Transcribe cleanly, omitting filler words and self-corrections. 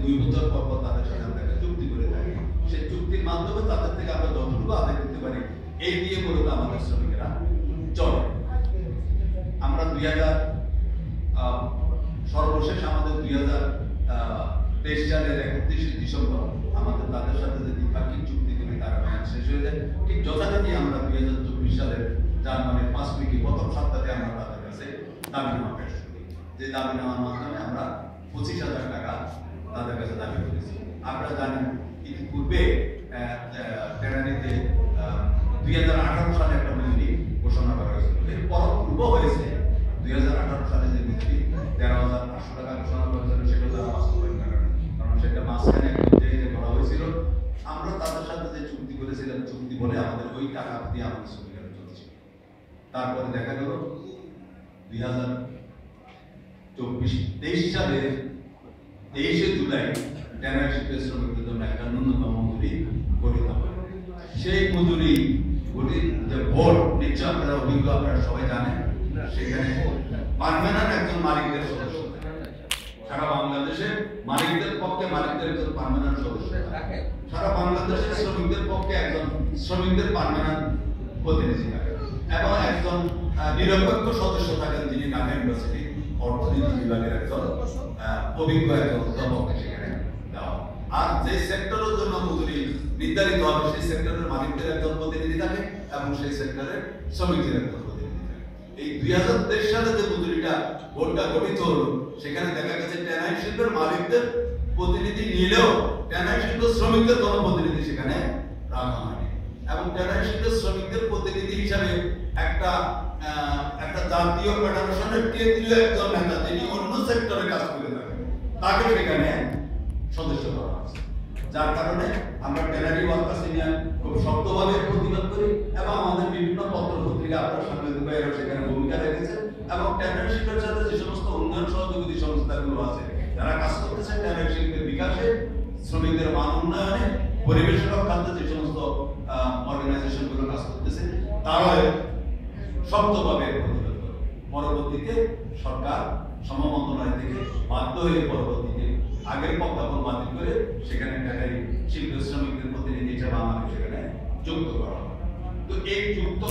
2 বছর পর তাদের সাথে আমরা একটা চুক্তি করে থাকি। সেই চুক্তির মাধ্যমে তাদের থেকে আমরা যতটুকু আদায় করতে পারি এই দিয়ে মূলত আমাদের শ্রমিকেরা চলে। আমরা 2000 সর্বশেষ আমাদের 2023 সালের 31 ডিসেম্বর আমাদের তাদের সাথে যে দ্বিপাক্ষিক চুক্তি করি তার মেয়াদ শেষ হয়ে যায়। ঠিক যথারীতি আমরা 2024 সালের জানুয়ারির 5 উইকে প্রথম সপ্তাহে আমরা তাদের কাছে দাবিনামা পেশ করি। যে দাবিনামার মাধ্যমে আমরা 25,000 টাকা তাদের কাছে দাবি করেছি। আপনারা জানেন ইতিপূর্বে ট্যানারিতে 2018 সালে একটা মজুরি ঘোষণা করা হয়েছিল। এর পূর্ব হয়েছে 2018 সালে যে মজুরি 13,500 টাকা ঘোষণা করা হয়েছিল সেটা তারা বাস্তবায়ন করে না, কারণ সেটা মাঝখানে একটা যে করা হয়েছিল। আমরা তাদের সাথে যে চুক্তি করেছিলাম চুক্তি বলে আমাদের ওই টাকা দিয়ে আমাদের শ্রমিকেরা চলছে। তারপরে দেখা গেল 2023 সালের 23 জুলাই ট্যানারি শিল্পের শ্রমিকদের জন্য একটা ন্যূনতম মজুরি গঠিত হয়। সেই মজুরি যে বোর্ড নিশ্চয় আপনারা অভিজ্ঞ, আপনারা সবাই জানেন, সেখানে পার্মানেন্ট একজন মালিকদের সদস্য সারা বাংলাদেশের মালিকদের পক্ষে মালিকদের একজন পার্মানেন্ট সদস্য থাকে, সারা বাংলাদেশের শ্রমিকদের পক্ষে একজন শ্রমিকদের পার্মানেন্ট প্রতিনিধি থাকে এবং একজন নিরপেক্ষ সদস্য থাকেন যিনি ঢাকা ইউনিভার্সিটি অর্থনীতি বিভাগের একজন অভিজ্ঞ একজন অধ্যাপক সেখানে দেওয়া। আর যে সেক্টরের জন্য মজুরি নির্ধারিত হবে সেই সেক্টরের মালিকদের একজন প্রতিনিধি থাকে এবং সেই সেক্টরের শ্রমিকদের একজন প্রতিনিধি থাকে। এই 2023 সালে যে মজুরিটা বোর্ডটা গঠিত হলো সেখানে দেখা গেছে ট্যানারি শিল্পের মালিকদের প্রতিনিধি নিলেও ট্যানারি শিল্প শ্রমিকদের কোনো প্রতিনিধি সেখানে রাখা হয়নি এবং ট্যানারি শিল্পের শ্রমিকদের প্রতিনিধি হিসাবে একটা জাতীয় ফেডারেশনের কেন্দ্রীয় একজন নেতা যিনি অন্য সেক্টরে কাজ করে থাকেন তাকে সেখানে সদস্য করা হয়েছে। যার কারণে আমরা ট্যানারি ওয়ার্কার্স ইউনিয়ন খুব শক্তভাবে প্রতিবাদ করি এবং আমাদের বিভিন্ন পত্র পত্রিকা আপনার সাংবাদিক ভাইয়েরা সেখানে ভূমিকা রেখেছে এবং ট্যানারি শিল্পের সাথে যে সমস্ত উন্নয়ন সহযোগী সংস্থাগুলো আছে যারা কাজ করতেছে ট্যানারি শিল্পের বিকাশে, শ্রমিকদের মান উন্নয়নে, পরিবেশ রক্ষার্থে যে সমস্ত অর্গানাইজেশনগুলো কাজ করতেছে তারাও শক্তভাবে প্রতিবাদ করে। পরবর্তীতে সরকার শ্রম মন্ত্রণালয় থেকে বাধ্য হয়ে পরবর্তীতে আগের প্রজ্ঞাপন বাতিল করে সেখানে ট্যানারি শিল্প শ্রমিকদের প্রতিনিধি হিসেবে আমাকে সেখানে যুক্ত করা হয়। তো এই যুক্ত